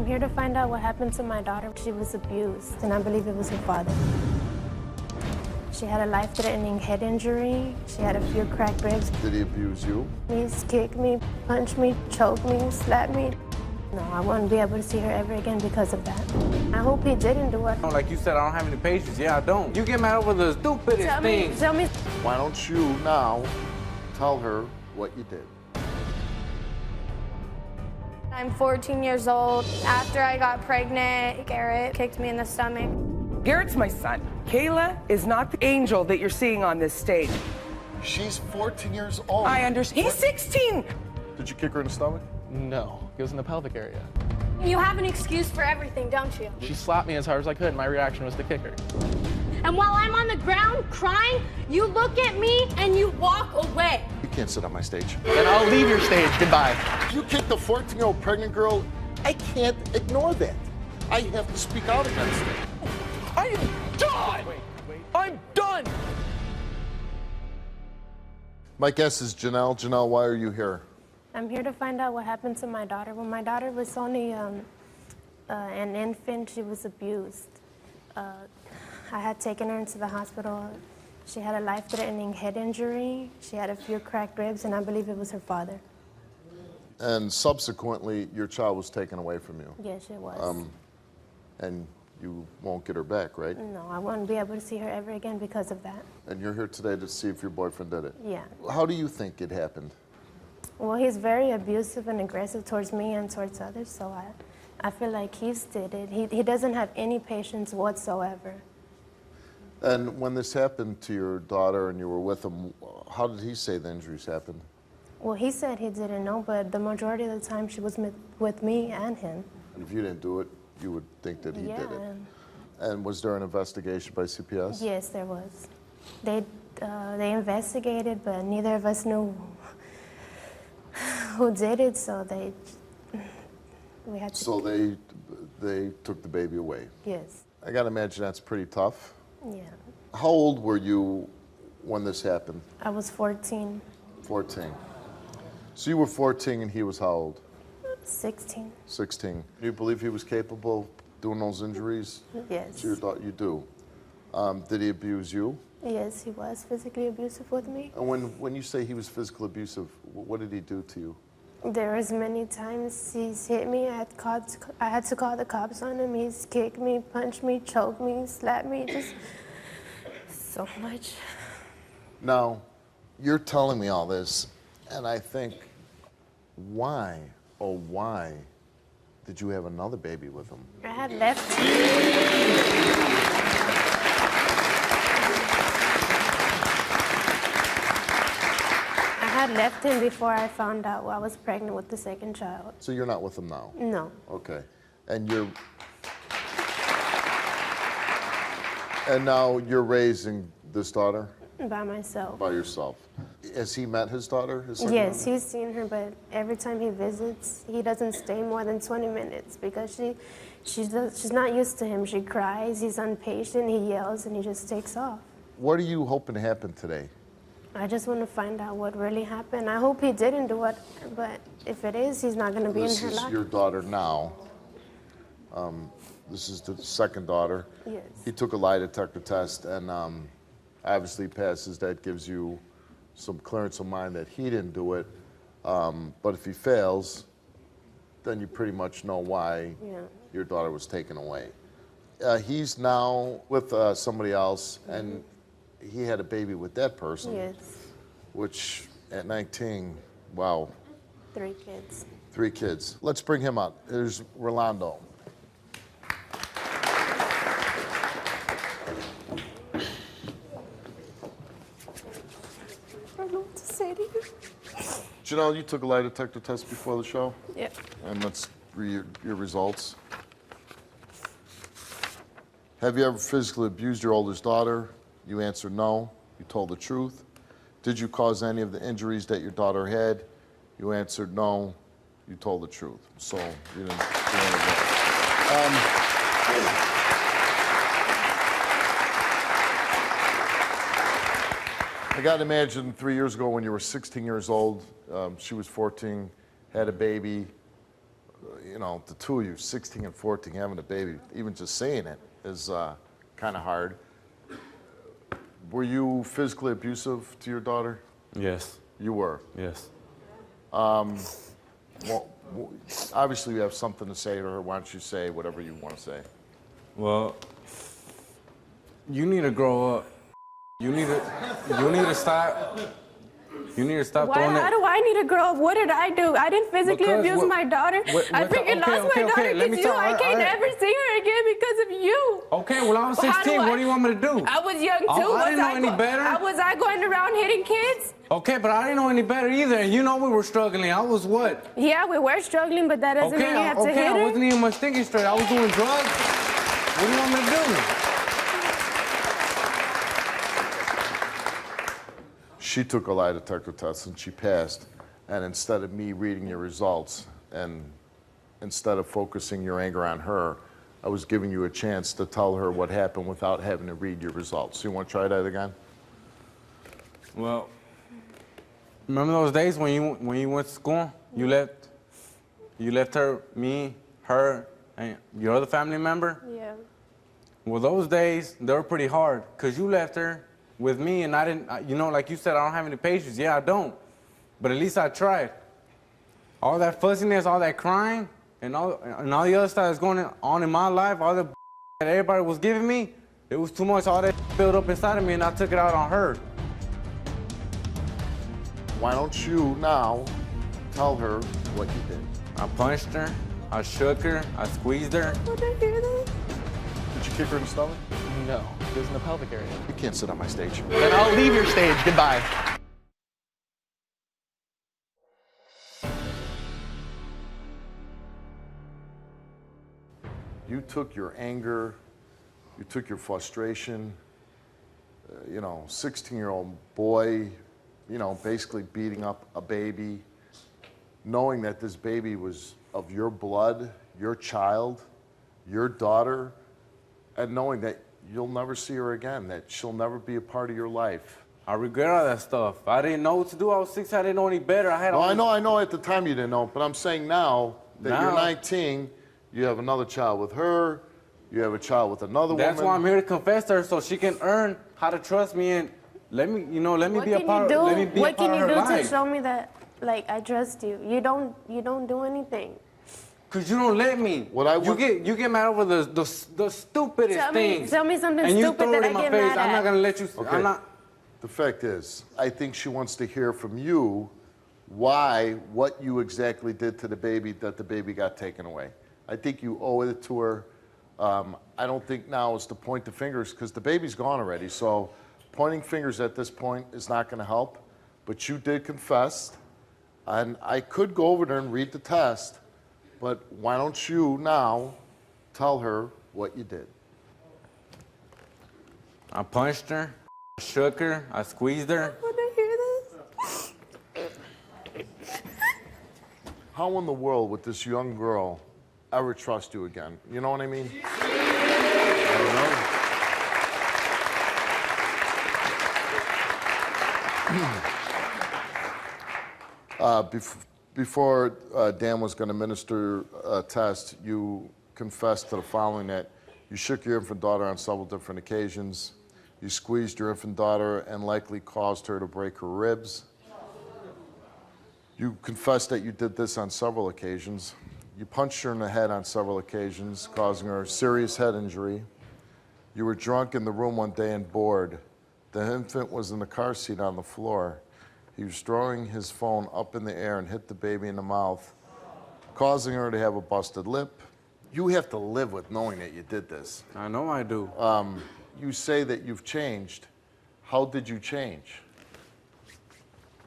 I'm here to find out what happened to my daughter. She was abused, and I believe it was her father. She had a life-threatening head injury. She had a few cracked ribs. Did he abuse you? He's kicked me, punched me, choked me, slapped me. No, I won't be able to see her ever again because of that. I hope he didn't do it. Like you said, I don't have any patience. Yeah, I don't. You get mad over the stupidest thing. Tell me. Why don't you now tell her what you did? I'm 14 years old. After I got pregnant, Garrett kicked me in the stomach. Garrett's my son. Kayla is not the angel that you're seeing on this stage. She's 14 years old. I understand. He's 16. Did you kick her in the stomach? No, it was in the pelvic area. You have an excuse for everything, don't you? She slapped me as hard as I could, and my reaction was to kick her. And while I'm on the ground crying, you look at me and you walk away. You can't sit on my stage. Then I'll leave your stage. Goodbye. You kicked a 14-year-old pregnant girl. I can't ignore that. I have to speak out against it. I am done! Wait. I'm done! My guess is Janelle. Janelle, why are you here? I'm here to find out what happened to my daughter. When my daughter was only an infant, she was abused. I had taken her into the hospital. She had a life-threatening head injury. She had a few cracked ribs, and I believe it was her father. And subsequently, your child was taken away from you. Yes, it was. And you won't get her back, right? No, I won't be able to see her ever again because of that. And you're here today to see if your boyfriend did it. Yeah. How do you think it happened? Well, he's very abusive and aggressive towards me and towards others, so I feel like he's did it. He doesn't have any patience whatsoever. And when this happened to your daughter and you were with him, how did he say the injuries happened? Well, he said he didn't know, but the majority of the time she was with me and him. And if you didn't do it, you would think that he Yeah. did it. And was there an investigation by CPS? Yes, there was. They investigated, but neither of us knew who did it, so we had to. So they took the baby away. Yes. I gotta imagine that's pretty tough. Yeah. How old were you when this happened? I was 14. 14. So you were 14 and he was how old? 16. 16. Do you believe he was capable of doing those injuries? Yes. To your daughter? You do. Did he abuse you? Yes, he was physically abusive with me. And when you say he was physically abusive, what did he do to you? There was many times he's hit me. I had to call the cops on him. He's kicked me, punched me, choked me, slapped me, just so much. Now, you're telling me all this, and I think, why, oh why, did you have another baby with him? I had left. I had left him before I found out I was pregnant with the second child. So you're not with him now? No. Okay. And now you're raising this daughter? By myself. By yourself. Has he met his daughter? His second Yes, daughter? he's seen her, but every time he visits, he doesn't stay more than 20 minutes because she's not used to him. She cries, he's impatient, he yells, and he just takes off. What are you hoping to happen today? I just want to find out what really happened. I hope he didn't do it, but if it is, he's not going to be in her life. This is your daughter now. This is the second daughter. Yes. He took a lie detector test and obviously passes. That gives you some clearance of mind that he didn't do it. But if he fails, then you pretty much know why your daughter was taken away. He's now with somebody else, and he had a baby with that person. Yes. Which at 19, wow. 3 kids. 3 kids. Let's bring him up. Here's Rolando. I don't know what to say to you. Janelle, you took a lie detector test before the show? Yep. And let's read your results. Have you ever physically abused your oldest daughter? You answered no. You told the truth. Did you cause any of the injuries that your daughter had? You answered no. You told the truth. So you didn't do any of that. I got to imagine 3 years ago when you were 16 years old, she was 14, had a baby. you know, the two of you, 16 and 14, having a baby, even just saying it is kind of hard. Were you physically abusive to your daughter? Yes. You were. Yes. Well, obviously you have something to say to her. Why don't you say whatever you want to say? Well, you need to grow up. You need to stop. You need to stop Why? throwing How it. do I need to grow up? What did I do? I didn't physically Because abuse what- my daughter. I freaking lost my daughter Let me because you. talk. I can't ever see her again because of you. Okay, well, I was Well, how 16. do What do you want me to do? I was young too. I didn't know any better. Was I going around hitting kids? Okay, but I didn't know any better either. And you know we were struggling. I was what? Yeah, we were struggling, but that doesn't mean you have to hit I her. wasn't even much thinking straight. I was doing drugs. What do you want me to do? She took a lie detector test and she passed. And instead of me reading your results and instead of focusing your anger on her, I was giving you a chance to tell her what happened without having to read your results. You want to try that again? Well, remember those days when you went to school? You left her, me, her, and your other family member? Yeah. Well, those days, they were pretty hard because you left her with me and I didn't, you know, like you said, I don't have any patience. Yeah, I don't. But at least I tried. All that fuzziness, all that crying, and all the other stuff that's going on in my life, all the that everybody was giving me, it was too much. All that built up inside of me and I took it out on her. Why don't you now tell her what you did? I punched her, I shook her, I squeezed her. Did I hear that? Did you kick her in the stomach? No, it was in the pelvic area. You can't sit on my stage. Then I'll leave your stage. Goodbye. You took your anger, you took your frustration, you know, 16-year-old boy, you know, basically beating up a baby, knowing that this baby was of your blood, your child, your daughter, and knowing that you'll never see her again, that she'll never be a part of your life. I regret all that stuff. I didn't know what to do. I was 16, I didn't know any better. I had No, all I know at the time you didn't know, but I'm saying now that you're 19, you have another child with her, you have a child with another That's woman. why I'm here to confess to her so she can earn how to trust me and let me, you know, let me be a part of her life. What can you do to show me that, like, I trust you? You don't do anything. Cause you don't let me. You get mad over the stupidest things. Tell me something and you stupid throw that it I in my get face. mad I'm at. not gonna let you. Okay. I'm not. The fact is, I think she wants to hear from you what you exactly did to the baby that the baby got taken away. I think you owe it to her. I don't think now is to point the fingers because the baby's gone already. So pointing fingers at this point is not going to help. But you did confess, and I could go over there and read the test, but why don't you now tell her what you did? I punched her, I shook her, I squeezed her. Did I hear this? How in the world would this young girl ever trust you again? You know what I mean? I don't know. Before Dan was going to minister a test, you confessed to the following: that you shook your infant daughter on several different occasions, you squeezed your infant daughter and likely caused her to break her ribs. You confessed that you did this on several occasions. You punched her in the head on several occasions, causing her serious head injury. You were drunk in the room one day and bored. The infant was in the car seat on the floor. He was throwing his phone up in the air and hit the baby in the mouth, causing her to have a busted lip. You have to live with knowing that you did this. I know I do. You say that you've changed. How did you change?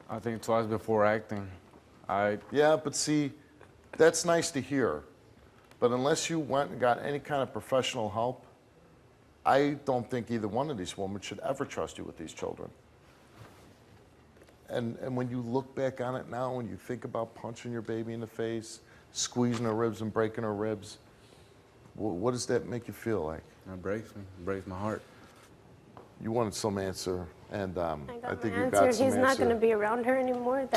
I think twice before acting. Yeah, but see, that's nice to hear. But unless you went and got any kind of professional help, I don't think either one of these women should ever trust you with these children. And when you look back on it now, when you think about punching your baby in the face, squeezing her ribs and breaking her ribs, what does that make you feel like? It breaks me. It breaks my heart. You wanted some answer, and I think my you got answer. some He's answer. not going to be around her anymore.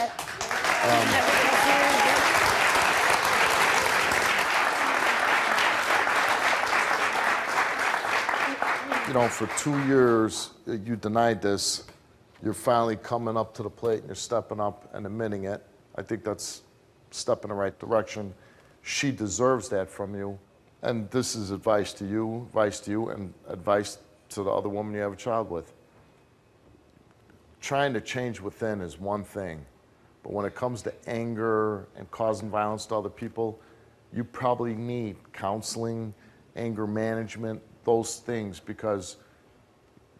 you know, for 2 years you denied this. You're finally coming up to the plate and you're stepping up and admitting it. I think that's a step in the right direction. She deserves that from you. And this is advice to you, and advice to the other woman you have a child with. Trying to change within is one thing, but when it comes to anger and causing violence to other people, you probably need counseling, anger management, those things, because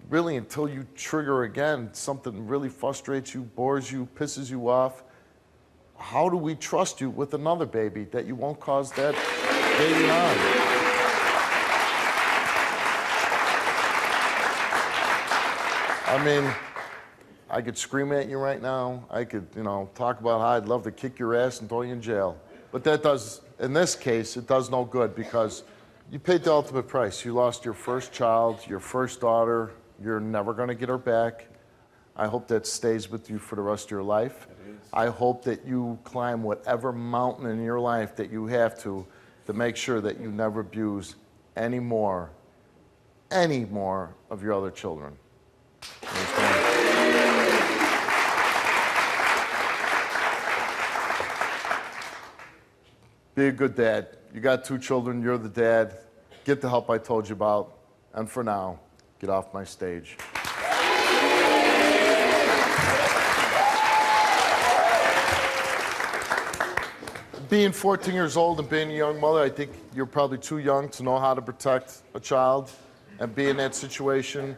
really until you trigger again, something really frustrates you, bores you, pisses you off, how do we trust you with another baby that you won't cause that baby harm? I mean, I could scream at you right now. I could, you know, talk about how I'd love to kick your ass and throw you in jail. But that does, in this case, it does no good because you paid the ultimate price. You lost your first child, your first daughter. You're never going to get her back. I hope that stays with you for the rest of your life. I hope that you climb whatever mountain in your life that you have to make sure that you never abuse any more of your other children. Be a good dad. You got 2 children, you're the dad. Get the help I told you about. And for now, get off my stage. Being 14 years old and being a young mother, I think you're probably too young to know how to protect a child and be in that situation.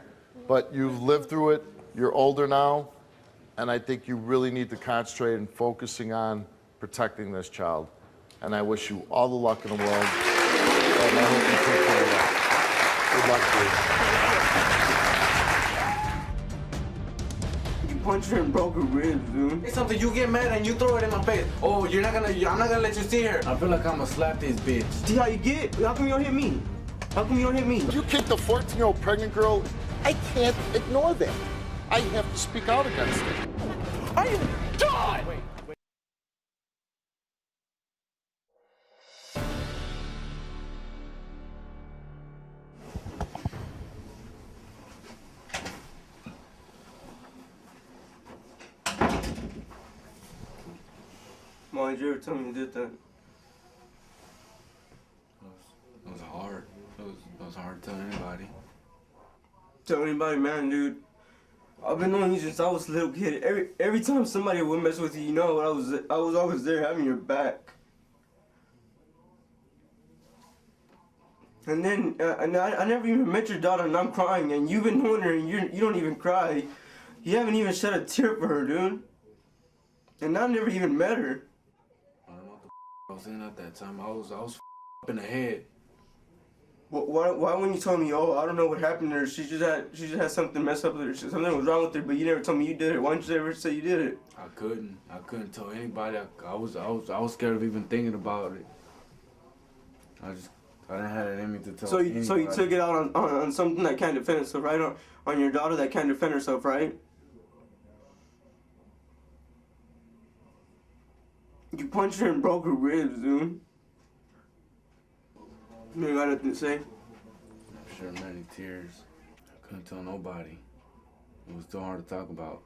But you've lived through it, you're older now, and I think you really need to concentrate on focusing on protecting this child. And I wish you all the luck in the world, and I hope you take care of that. Good luck to you. You punched her and broke her ribs, dude. It's something you get mad and you throw it in my face. Oh, I'm not gonna let you see her. I feel like I'm gonna slap this bitch. See how you get? How come you don't hit me? How come you don't hit me? You kicked a 14-year-old pregnant girl. I can't ignore that. I have to speak out against it. I am done! Wait. Why did you ever tell me you did that? It was hard. It was hard to tell anybody. Tell anybody, man, dude. I've been knowing you since I was a little kid. Every time somebody would mess with you, you know, I was always there having your back. And then, I never even met your daughter, and I'm crying, and you've been knowing her, and you don't even cry. You haven't even shed a tear for her, dude. And I've never even met her. I don't know what the I was in at that time. I was up in the head. Why when you told me, oh, I don't know what happened to her, she just had something messed up with her, something was wrong with her, but you never told me you did it. Why didn't you ever say you did it? I couldn't tell anybody. I was scared of even thinking about it. I didn't have it in me to tell anybody. So you took it out on something that can't defend itself, right? On your daughter that can't defend herself, right? You punched her and broke her ribs, dude. You ain't got nothing to say? I'm sure many tears. I couldn't tell nobody. It was too hard to talk about.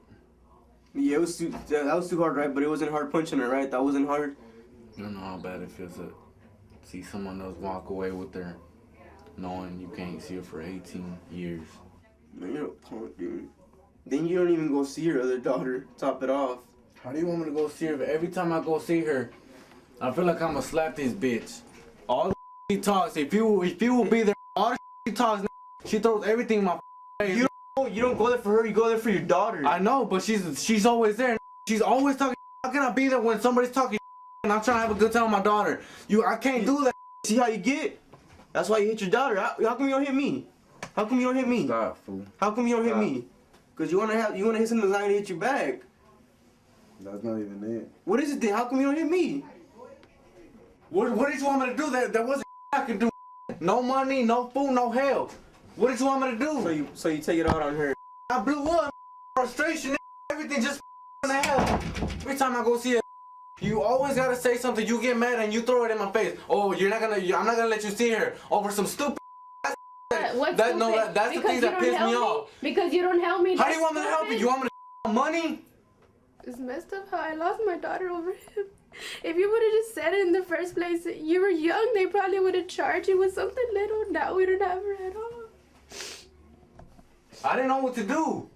Yeah, that was too hard, right? But it wasn't hard punching her, right? That wasn't hard. You don't know how bad it feels to see someone else walk away with her, knowing you can't see her for 18 years. Man, you're a punk, dude. Then you don't even go see your other daughter. Top it off. How do you want me to go see her? Every time I go see her, I feel like I'm gonna slap this bitch. All the she talks, if you will be there, all the she talks, she throws everything in my face. You don't go there for her, you go there for your daughter. I know, but she's always there. She's always talking. How can I be there when somebody's talking and I'm trying to have a good time with my daughter? I can't do that. See how you get? That's why you hit your daughter. How come you don't hit me? How come you don't hit me? Stop, fool. How come you don't hit me? Cause you wanna hit something that's not gonna hit you back. That's not even it. What is it then? How come you don't hit me? What did you want me to do? There wasn't I could do. No money, no food, no hell. What did you want me to do? So you take it out on her. I blew up. Frustration, everything just in the hell. Every time I go see her, you always gotta say something. You get mad and you throw it in my face. Oh, I'm not gonna let you see her over some stupid. What's That's stupid? the Because thing you that don't pissed help me off. Because you don't help me. How do that's you want me to help you? stupid. You want me to money? It's messed up how I lost my daughter over him. If you would have just said it in the first place, you were young, they probably would have charged you with something little. Now we don't have her at all. I didn't know what to do.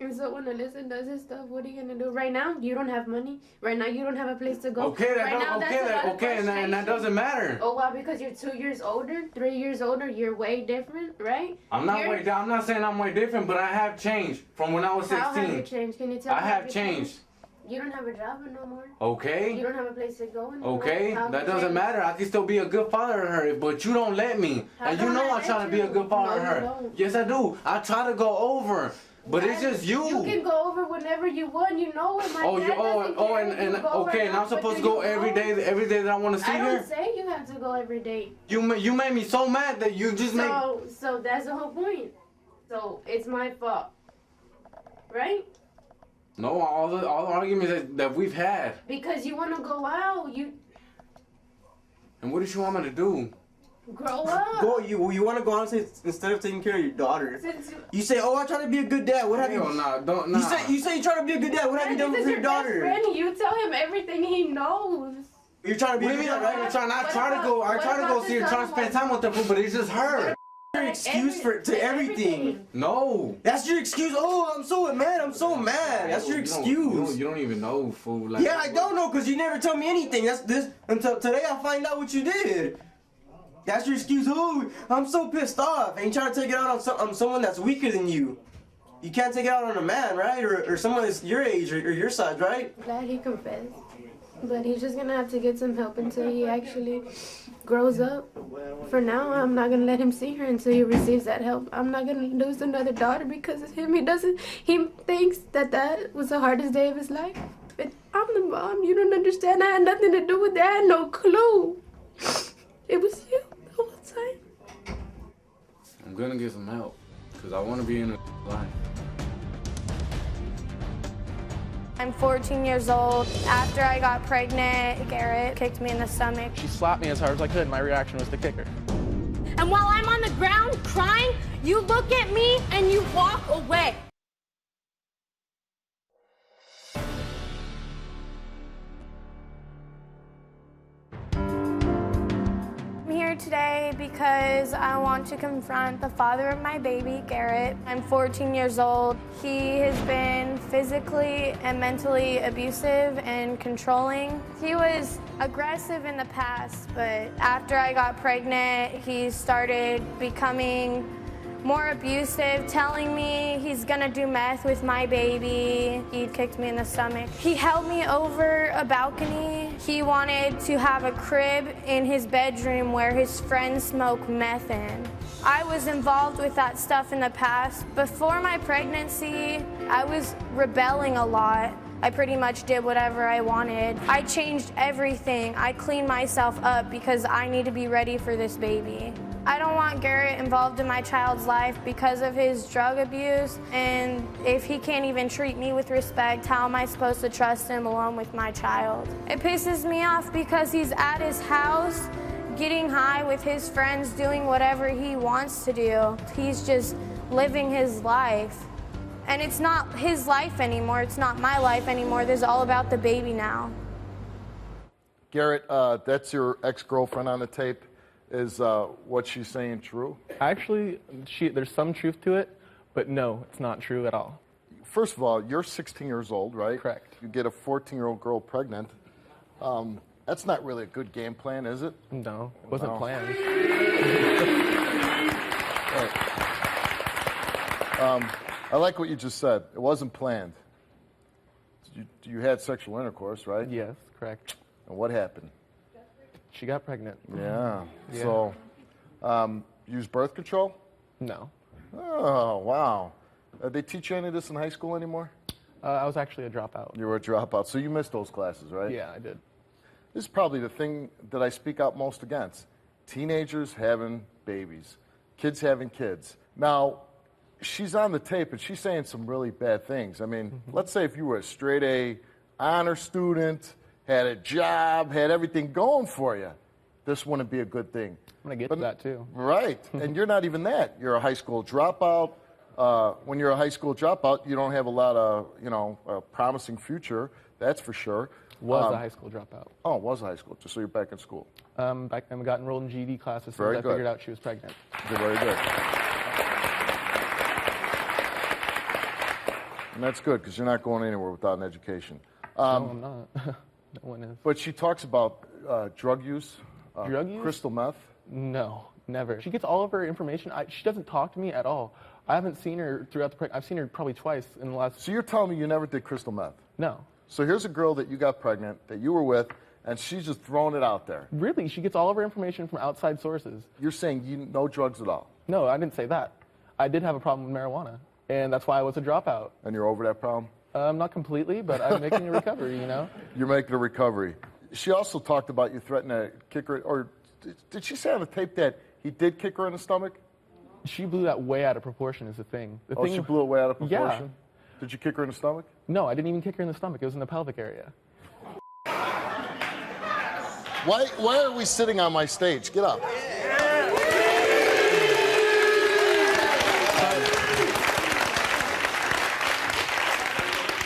And so when Alyssa does his stuff, what are you gonna do? Right now, you don't have money. Right now, you don't have a place to go. Okay, right now, that's a lot of and that frustration. doesn't matter. Oh, well, because you're 2 years older, 3 years older, you're way different, right? I'm not saying I'm way different, but I have changed from when I was 16. How have you changed? Can you tell me? I how have you changed. You don't have a job no more. Okay. You don't have a place to go anymore. Okay, How have that you doesn't changed? matter. I can still be a good father to her, but you don't let me. How And you come know I I try let to be a you? good father No, to her. you don't. Yes, I do. I try to go over, but it's just you. You can go over whenever you want. You know it. My dad doesn't care if you go or okay, and not, I'm supposed but to do go you every go? day that I want to see I her. don't say you have to go every day. You made me so mad that you just make. So that's the whole point. So it's my fault, right? No, all the arguments that we've had. Because you want to go out. You And what does she want me to do? grow up. You want to go out instead of taking care of your daughter. Since You say, "Oh, I try to be a good dad." What have you? Don't nah. You say you try to be a good dad. What have you done this for is your best daughter? friend. You tell him everything he knows. You're trying to be What a do you good mean? dad, right? I try to go. I what try to about go see her, this try to other spend one? time with her, but it's just her. Your excuse to everything. No. That's your excuse. Oh, I'm so mad. I'm so mad. That's your excuse. You don't even know, fool. Like, Yeah, I don't know because you never tell me anything. That's this until today. I find out what you did. That's your excuse. Oh, I'm so pissed off. And you trying to take it out on someone that's weaker than you. You can't take it out on a man, right? Or someone that's your age or your size, right? Glad he confessed. But he's just gonna have to get some help until he actually grows up. For now, I'm not gonna let him see her until he receives that help. I'm not gonna lose another daughter because of him. He thinks that was the hardest day of his life. But I'm the mom. You don't understand. I had nothing to do with that. I had no clue. It was you the whole time. I'm gonna get some help because I want to be in a life. I'm 14 years old. After I got pregnant, Garrett kicked me in the stomach. She slapped me as hard as I could, and my reaction was to kick her. And while I'm on the ground crying, you look at me and you walk away. I'm here today because I want to confront the father of my baby, Garrett. I'm 14 years old. He has been physically and mentally abusive and controlling. He was aggressive in the past, but after I got pregnant, he started becoming more abusive, telling me he's gonna do meth with my baby. He kicked me in the stomach. He held me over a balcony. He wanted to have a crib in his bedroom where his friends smoke meth in. I was involved with that stuff in the past. Before my pregnancy, I was rebelling a lot. I pretty much did whatever I wanted. I changed everything. I cleaned myself up because I need to be ready for this baby. I don't want Garrett involved in my child's life because of his drug abuse, and if he can't even treat me with respect, how am I supposed to trust him alone with my child? It pisses me off because he's at his house, getting high with his friends, doing whatever he wants to do. He's just living his life. And it's not his life anymore, it's not my life anymore. This is all about the baby now. Garrett, that's your ex-girlfriend on the tape. Is what she's saying true? Actually, there's some truth to it, but no, it's not true at all. First of all, you're 16 years old, right? Correct. You get a 14-year-old girl pregnant. That's not really a good game plan, is it? No, it wasn't planned. I like what you just said. It wasn't planned. You had sexual intercourse, right? Yes, correct. And what happened? She got pregnant. Yeah. So, use birth control? No. Oh, wow. They teach you any of this in high school anymore? I was actually a dropout. You were a dropout, so you missed those classes, right? Yeah, I did. This is probably the thing that I speak out most against. Teenagers having babies, kids having kids. Now, she's on the tape, and she's saying some really bad things. I mean, let's say if you were a straight A honor student, had a job, had everything going for you, this wouldn't be a good thing. I'm going to get to that too. Right. And you're not even that. You're a high school dropout. When you're a high school dropout, you don't have a lot of, a promising future. That's for sure. Was a high school dropout. Oh, was a high school. Just so you're back in school. Back then, we got enrolled in GED classes as soon Very as I good. figured out she was pregnant. Very good. And that's good because you're not going anywhere without an education. No, I'm not. No one is. But she talks about drug use. Drug use? Crystal meth. No, never. She gets all of her information. She doesn't talk to me at all. I haven't seen her throughout the pregnancy. I've seen her probably twice in the last. So you're telling me you never did crystal meth? No. So here's a girl that you got pregnant, that you were with, and she's just throwing it out there. Really? She gets all of her information from outside sources. You're saying no drugs at all? No, I didn't say that. I did have a problem with marijuana, and that's why I was a dropout. And you're over that problem? Not completely, but I'm making a recovery, You're making a recovery. She also talked about you threatening to kick her, or did she say on the tape that he did kick her in the stomach? She blew that way out of proportion is the thing. She blew it way out of proportion? Yeah. Did you kick her in the stomach? No, I didn't even kick her in the stomach. It was in the pelvic area. Why are we sitting on my stage? Get up.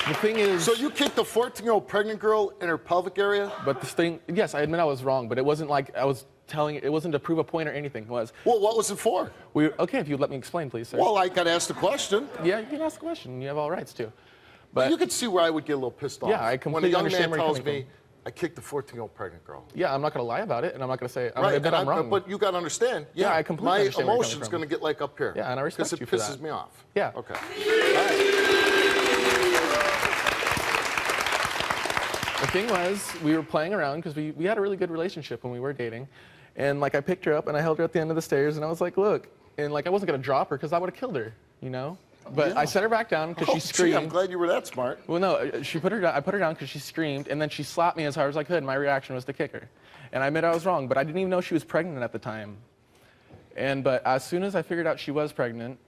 The thing is... So you kicked a 14-year-old pregnant girl in her pelvic area? But this thing... Yes, I admit I was wrong, but it wasn't like I was telling... It wasn't to prove a point or anything. It was... Well, what was it for? Okay, if you'd let me explain, please, sir. Well, I got to ask the question. Yeah, you can ask the question. You have all rights to. But you could see where I would get a little pissed off. Yeah, I completely understand when a young where man you're tells coming me, I kicked a 14-year-old pregnant girl. Yeah, I'm not going to lie about it, and I'm not going to say... I'm Right, admit I'm wrong. But you got to understand. Yeah, I completely understand my where you're coming emotion's from. going to get like up here. Yeah, and I respect you for because it pisses that. me off. Yeah. Okay. All right. The thing was, we were playing around because we had a really good relationship when we were dating. And like I picked her up and I held her at the end of the stairs and I was like, look. And like I wasn't going to drop her because I would have killed her, But Yeah. I set her back down because she Gee, screamed. I'm glad you were that smart. Well, no, I put her down because she screamed, and then she slapped me as hard as I could. And my reaction was to kick her. And I admit I was wrong, but I didn't even know she was pregnant at the time. But as soon as I figured out she was pregnant,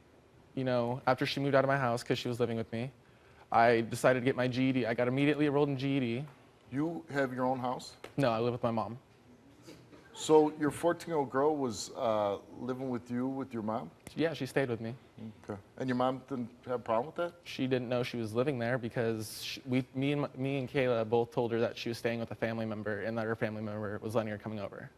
after she moved out of my house because she was living with me, I decided to get my GED. I got immediately enrolled in GED. You have your own house? No, I live with my mom. So your 14-year-old girl was living with you with your mom? Yeah, she stayed with me. Okay. And your mom didn't have a problem with that? She didn't know she was living there because me and Kayla both told her that she was staying with a family member and that her family member was letting her coming over.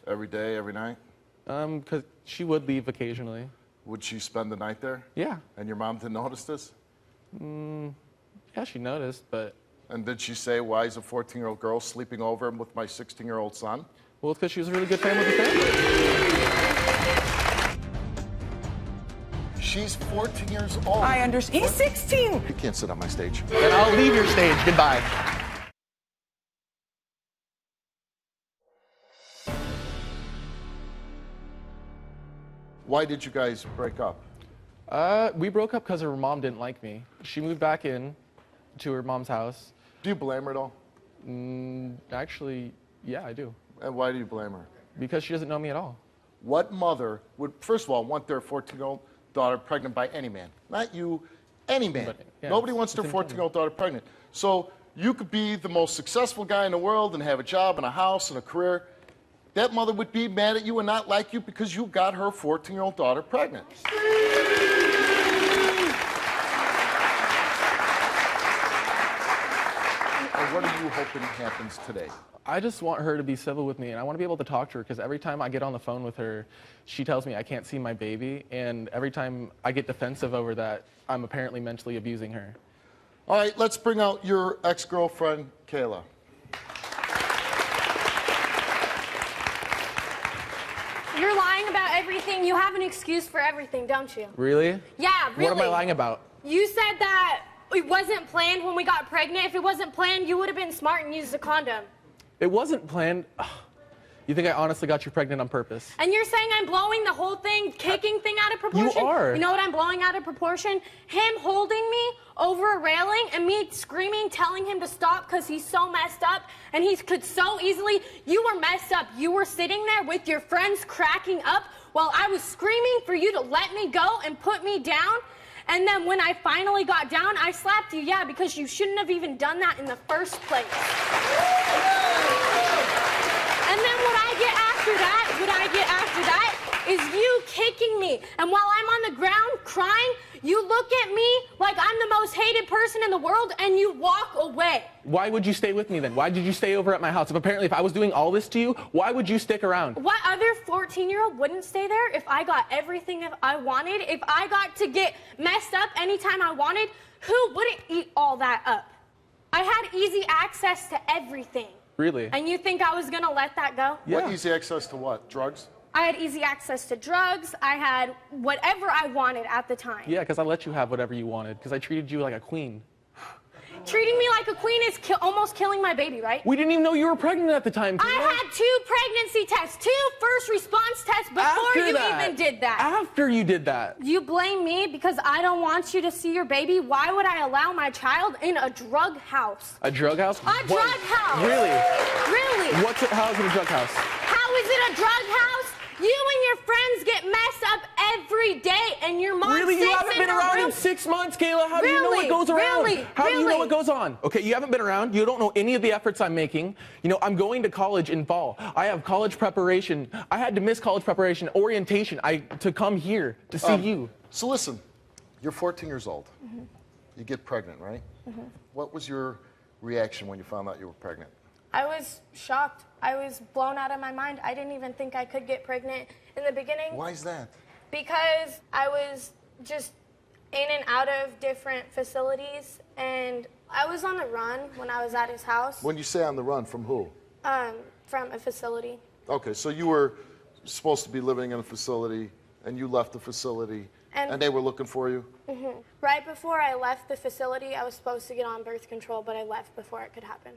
Every day, every night? Because she would leave occasionally. Would she spend the night there? Yeah. And your mom didn't notice this? Yeah, she noticed, but... And did she say, why is a 14-year-old girl sleeping over with my 16-year-old son? Well, it's because she was a really good fan with the family. She's 14 years old. I understand. He's 16. You can't sit on my stage. Then I'll leave your stage. Goodbye. Why did you guys break up? We broke up because her mom didn't like me. She moved back in to her mom's house. Do you blame her at all? Actually, yeah, I do. And why do you blame her? Because she doesn't know me at all. What mother would, first of all, want their 14-year-old daughter pregnant by any man? Not you, any man. But, yeah, Nobody wants their 14-year-old daughter pregnant. So you could be the most successful guy in the world and have a job and a house and a career. That mother would be mad at you and not like you because you got her 14-year-old daughter pregnant. And what are you hoping happens today? I just want her to be civil with me, and I want to be able to talk to her because every time I get on the phone with her, she tells me I can't see my baby, and every time I get defensive over that, I'm apparently mentally abusing her. All right, let's bring out your ex-girlfriend, Kayla. You're lying about everything. You have an excuse for everything, don't you? Really? Yeah, really. What am I lying about? You said that it wasn't planned when we got pregnant. If it wasn't planned, you would have been smart and used a condom. It wasn't planned. You think I honestly got you pregnant on purpose? And you're saying I'm blowing the whole thing, kicking thing out of proportion? You are. You know what I'm blowing out of proportion? Him holding me over a railing and me screaming, telling him to stop because he's so messed up and he could so easily. You were messed up. You were sitting there with your friends cracking up while I was screaming for you to let me go and put me down. And then when I finally got down, I slapped you, yeah, because you shouldn't have even done that in the first place. And then what I get after that is you kicking me. And while I'm on the ground crying, you look at me like I'm the most hated person in the world and you walk away. Why would you stay with me then? Why did you stay over at my house? If I was doing all this to you, why would you stick around? What other 14-year-old wouldn't stay there if I got everything I wanted? If I got to get messed up anytime I wanted, who wouldn't eat all that up? I had easy access to everything. Really? And you think I was gonna let that go? Yeah. What easy access to what? Drugs? I had easy access to drugs. I had whatever I wanted at the time. Yeah, because I let you have whatever you wanted, because I treated you like a queen. Treating me like a queen is almost killing my baby, right? We didn't even know you were pregnant at the time. I had 2 pregnancy tests, 2 first response tests before you even did that. After you did that. You blame me because I don't want you to see your baby. Why would I allow my child in a drug house? A drug house? A drug house. Really? Really? How is it a drug house? How is it a drug house? You and your friends get messed up every day, and your mom Really? sits You haven't in been her around room. in 6 months, Kayla. How do you know what goes around? Really? How do you know what goes on? Okay, you haven't been around. You don't know any of the efforts I'm making. You know, I'm going to college in fall. I have college preparation. I had to miss college preparation, orientation, to come here to see you. So listen, you're 14 years old. You get pregnant, right? What was your reaction when you found out you were pregnant? I was shocked. I was blown out of my mind. I didn't even think I could get pregnant in the beginning. Why is that? Because I was just in and out of different facilities, and I was on the run when I was at his house. When you say on the run, from who? From a facility. Okay, so you were supposed to be living in a facility, and you left the facility, and they were looking for you? Right before I left the facility, I was supposed to get on birth control, but I left before it could happen.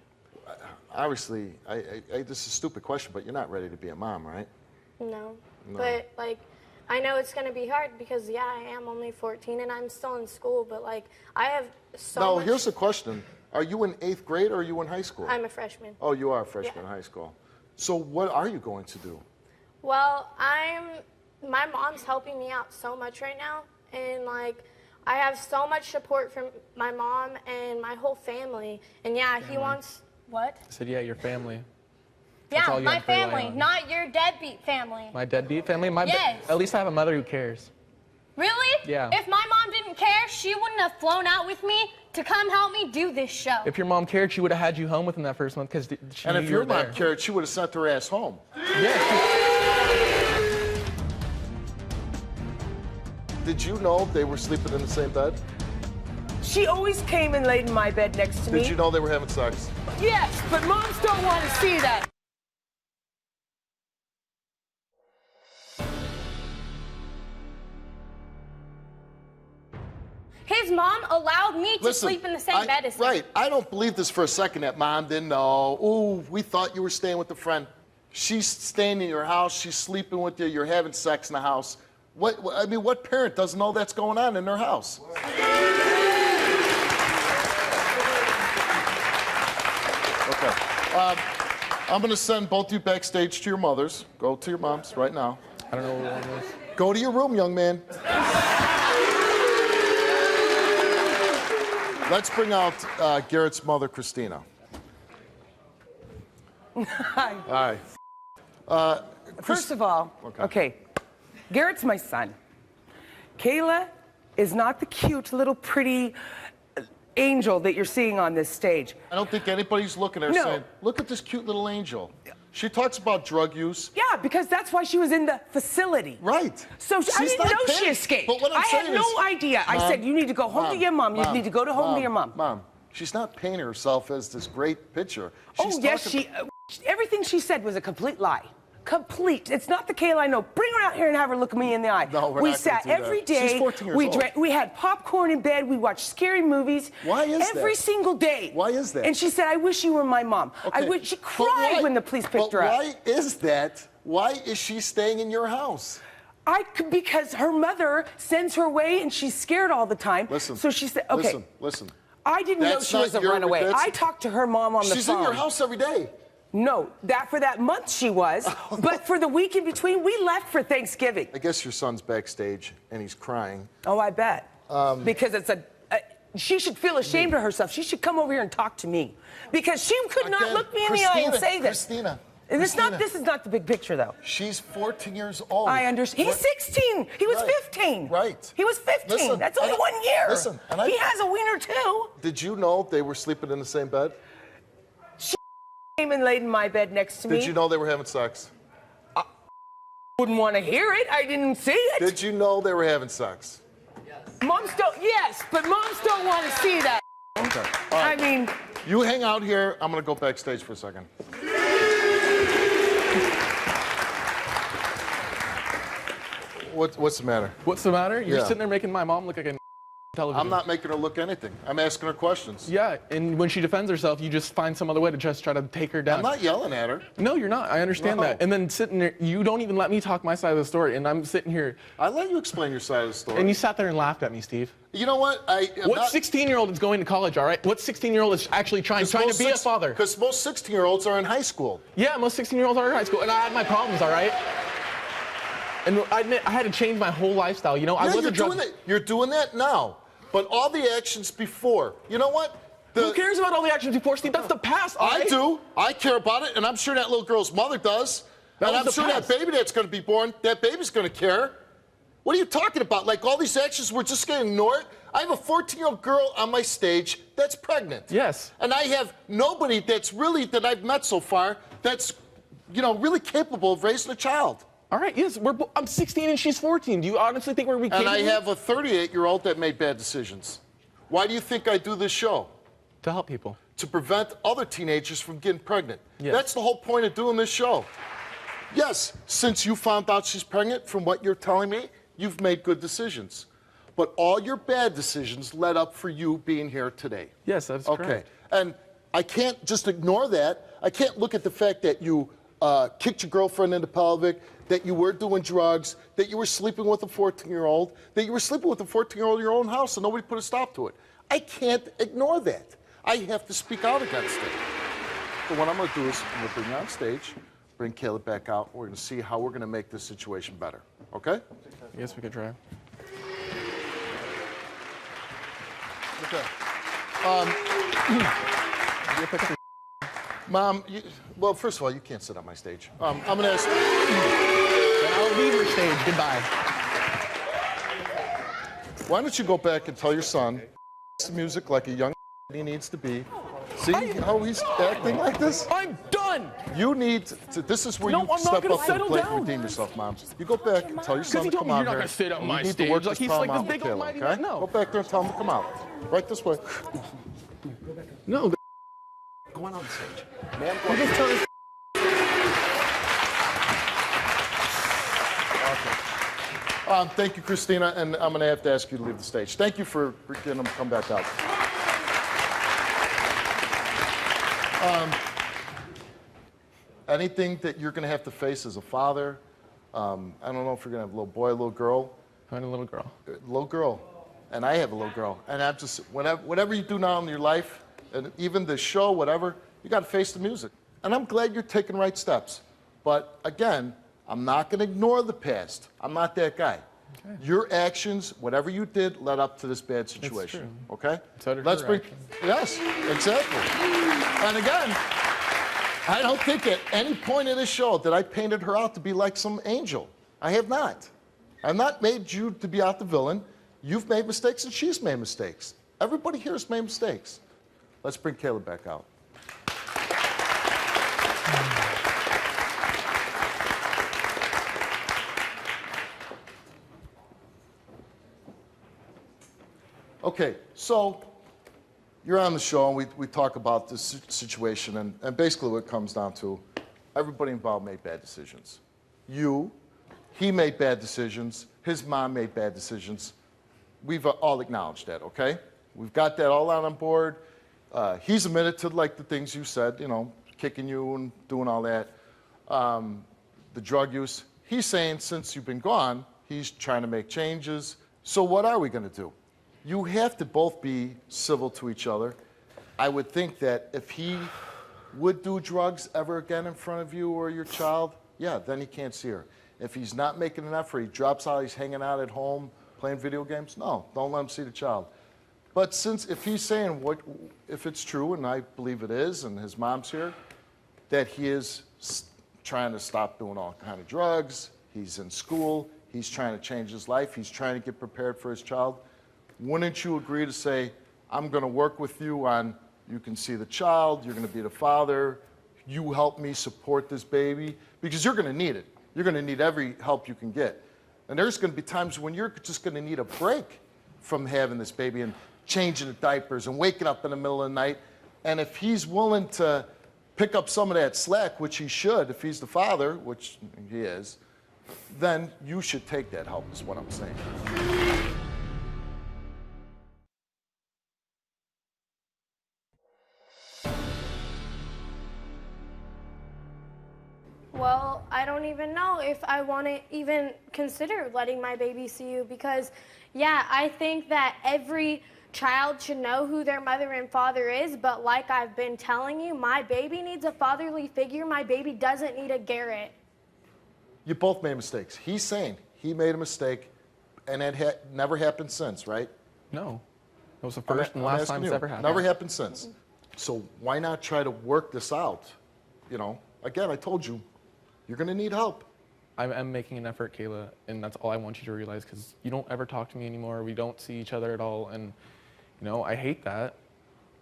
Obviously, this is a stupid question, but you're not ready to be a mom, right? No. But, like, I know it's going to be hard because, yeah, I am only 14 and I'm still in school, but, like, I have so much... Here's the question. Are you in 8th grade or are you in high school? I'm a freshman. Oh, you are a freshman in high school. So what are you going to do? Well, my mom's helping me out so much right now, and, like, I have so much support from my mom and my whole family, and, yeah, he wants... What? I said, yeah, your family. Yeah, my family, not your deadbeat family. My deadbeat family? Yes. At least I have a mother who cares. Really? Yeah. If my mom didn't care, she wouldn't have flown out with me to come help me do this show. If your mom cared, she would have had you home within that first month because she knew And if you were your mom there. cared, she would have sent her ass home. Yeah. Did you know they were sleeping in the same bed? She always came and laid in my bed next to me. Did you know they were having sex? Yes, but moms don't want to see that. His mom allowed me to sleep in the same bed as him. Right. I don't believe this for a second that mom didn't know. Ooh, we thought you were staying with a friend. She's staying in your house. She's sleeping with you. You're having sex in the house. What parent doesn't know that's going on in their house? Okay. I'm going to send both of you backstage to your mothers. Go to your moms right now. I don't know what one was. Go to your room, young man. Let's bring out Garrett's mother, Christina. Hi. Hi. First of all, okay, Garrett's my son. Kayla is not the cute little pretty angel that you're seeing on this stage. I don't think anybody's looking at her saying, look at this cute little angel. She talks about drug use. Yeah, because that's why she was in the facility. Right. So I didn't know she escaped. But what I'm I had saying no is, idea. Mom, I said, you need to go home to your mom. You need to go home to your mom. Mom, she's not painting herself as this great picture. Oh, yes, everything she said was a complete lie. Complete. It's not the Kayla I know. Bring her out here and have her look me in the eye. No, we're we not sat gonna do every that. day. She's 14 years old. We had popcorn in bed. We watched scary movies. Why is that? Every single day. Why is that? And she said, I wish you were my mom. Okay. She cried when the police picked her up. Why is that? Why is she staying in your house? Because her mother sends her away and she's scared all the time. Listen. So she said, okay. Listen. I didn't know she was a runaway. I talked to her mom on the phone. She's in your house every day. No, for that month she was, but for the week in between, we left for Thanksgiving. I guess your son's backstage and he's crying. Oh, I bet. because it's she should feel ashamed of herself. She should come over here and talk to me because she could not look me in the eye and say this. Christina. This is not the big picture, though. She's 14 years old. I understand. He's 16. He was 15. Right. He was 15. Listen, That's only 1 year. Listen, he has a wiener, too. Did you know they were sleeping in the same bed? She came and laid in my bed next to me. Did you know they were having sex? I wouldn't want to hear it. I didn't see it. Did you know they were having sex? Moms don't, yes, but moms don't want to see that. Okay. I mean... You hang out here. I'm going to go backstage for a second. What's the matter? What's the matter? You're sitting there making my mom look like a television. I'm not making her look anything. I'm asking her questions. Yeah, and when she defends herself, you just find some other way to just try to take her down. I'm not yelling at her. No, you're not. I understand that. And then sitting there, you don't even let me talk my side of the story, and I'm sitting here. I let you explain your side of the story. And you sat there and laughed at me, Steve. You know what? What 16-year-old is going to college, all right? What 16-year-old is actually trying to be a father? Because most 16-year-olds are in high school. Yeah, most 16-year-olds are in high school, and I had my problems, all right? And I admit, I had to change my whole lifestyle. You know, I wasn't doing that. You're doing that now. But all the actions before, you know what? Who cares about all the actions before, Steve? That's the past, all right? I do. I care about it, and I'm sure that little girl's mother does. And I'm sure that baby that's going to be born, that baby's going to care. What are you talking about? Like all these actions, we're just going to ignore it? I have a 14-year-old girl on my stage that's pregnant. Yes. And I have nobody that I've met so far that's, really capable of raising a child. All right, yes, I'm 16 and she's 14. Do you honestly think we're capable? And I have a 38-year-old that made bad decisions. Why do you think I do this show? To help people. To prevent other teenagers from getting pregnant. Yes. That's the whole point of doing this show. Yes, since you found out she's pregnant, from what you're telling me, you've made good decisions. But all your bad decisions led up for you being here today. Yes, that's correct. Okay, and I can't just ignore that. I can't look at the fact that you kicked your girlfriend into pelvic, that you were doing drugs, that you were sleeping with a 14-year-old, that you were sleeping with a 14-year-old in your own house and nobody put a stop to it. I can't ignore that. I have to speak out against it. So what I'm going to do is I'm going to bring you on stage, bring Caleb back out. We're going to see how we're going to make this situation better. Okay? Yes, we could try. Okay. Mom, well, first of all, you can't sit on my stage. I'm going to ask... I'll leave your stage. Goodbye. Why don't you go back and tell your son the music like a young he needs to be. See how he's acting like this? I'm done! You need to, this is where you step up to the plate and redeem yourself, Mom. You go back and tell your son to come out here. You're not going to sit on my stage. stage. To work Like this he's like problem this out big with almighty Caleb, man. okay? No. Go back there and tell him to come out. Right this way. No. Go on the stage. Man, go on. Thank you, Christina, and I'm going to have to ask you to leave the stage. Thank you for getting them to come back out. Anything that you're going to have to face as a father? I don't know if you're going to have a little boy, a little girl. I had a little girl. Little girl. And I have a little girl. And I'm just, whatever you do now in your life, and even the show, whatever, you got to face the music. And I'm glad you're taking right steps. But again, I'm not going to ignore the past. I'm not that guy. Okay. Your actions, whatever you did, led up to this bad situation. Okay? So did Let's her bring. actions. Yes, exactly. And again, I don't think at any point in this show that I painted her out to be like some angel. I have not. I've not made you to be out the villain. You've made mistakes and she's made mistakes. Everybody here has made mistakes. Let's bring Caleb back out. Okay, so you're on the show and we talk about this situation and basically what it comes down to, everybody involved made bad decisions. He made bad decisions, his mom made bad decisions. We've all acknowledged that, okay? We've got that all out on board. He's admitted to like the things you said, you know, kicking you and doing all that. The drug use. He's saying since you've been gone, he's trying to make changes. So what are we gonna do? You have to both be civil to each other. I would think that if he would do drugs ever again in front of you or your child, yeah, then he can't see her. If he's not making an effort, he drops out, he's hanging out at home, Playing video games? No, don't let him see the child. But if he's saying if it's true, and I believe it is, and his mom's here, that he is trying to stop doing all kind of drugs, he's in school, he's trying to change his life, he's trying to get prepared for his child, wouldn't you agree to say, I'm going to work with you on, you can see the child, you're going to be the father, you help me support this baby, because you're going to need it. You're going to need every help you can get. And there's going to be times when you're just going to need a break from having this baby and changing the diapers and waking up in the middle of the night. And if he's willing to pick up some of that slack, which he should, if he's the father, which he is, then you should take that help, is what I'm saying. Well, I don't even know if I want to even consider letting my baby see you because, yeah, I think that every child should know who their mother and father is, but like I've been telling you, my baby needs a fatherly figure. My baby doesn't need a Garrett. You both made mistakes. He's saying he made a mistake, and it never happened since, right? No. That was the first and last time it's ever happened. Never happened since. So why not try to work this out? You know, again, I told you, you're going to need help. I'm making an effort, Kayla, and that's all I want you to realize, because you don't ever talk to me anymore. We don't see each other at all, and, you know, I hate that,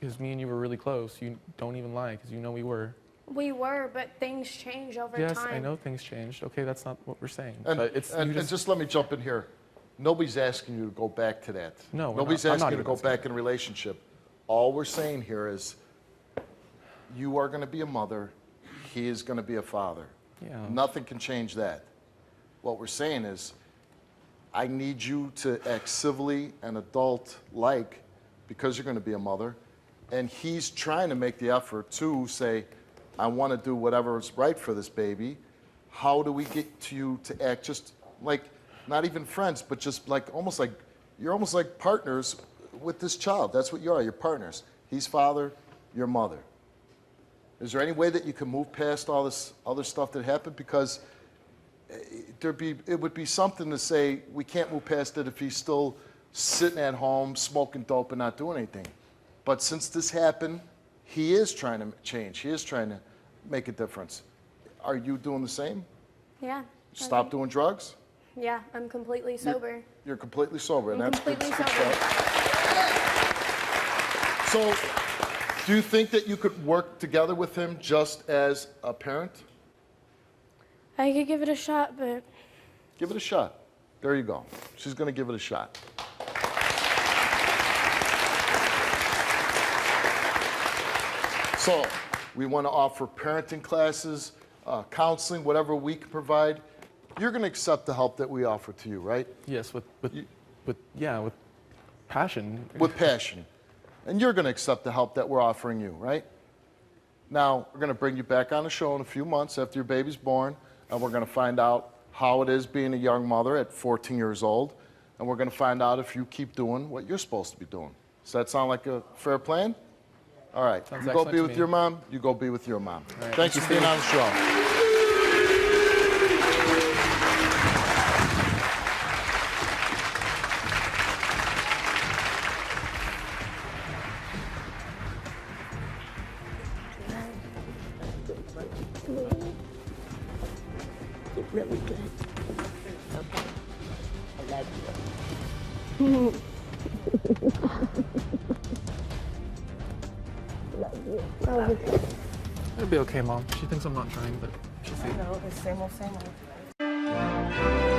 because me and you were really close. You don't even lie, because you know we were. We were, but things change over time. Yes, I know things changed. Okay, that's not what we're saying. And, but it's, and just let me jump in here. Nobody's asking you to go back to that. No, Nobody's I'm asking not you to even go asking back in a relationship. All we're saying here is you are going to be a mother. He is going to be a father. Yeah. Nothing can change that. What we're saying is I need you to act civilly and adult-like because you're going to be a mother. And he's trying to make the effort to say, I want to do whatever is right for this baby. How do we get to you to act just like, not even friends, but just like, you're almost like partners with this child. That's what you are, you're partners. He's father, you're mother. Is there any way that you can move past all this other stuff that happened? Because it would be something to say, we can't move past it if he's still sitting at home, smoking dope and not doing anything. But since this happened, he is trying to change. He is trying to make a difference. Are you doing the same? Yeah. Stop doing drugs? Yeah, I'm completely sober. You're completely sober, and I'm that's good completely stuff. sober. So, do you think that you could work together with him just as a parent? I could give it a shot, but... Give it a shot. There you go. She's going to give it a shot. So, we want to offer parenting classes, counseling, whatever we can provide. You're going to accept the help that we offer to you, right? Yes, with passion. With passion. And you're going to accept the help that we're offering you, right? Now, we're going to bring you back on the show in a few months after your baby's born, and we're going to find out how it is being a young mother at 14 years old, and we're going to find out if you keep doing what you're supposed to be doing. Does that sound like a fair plan? All right. Sounds you go excellent be to with me. your mom, you go be with your mom. All right, Thanks for being on the show. Really good. Okay. I love you. It'll be okay, Mom. She thinks I'm not trying, but she'll see. I know, the same old, same old.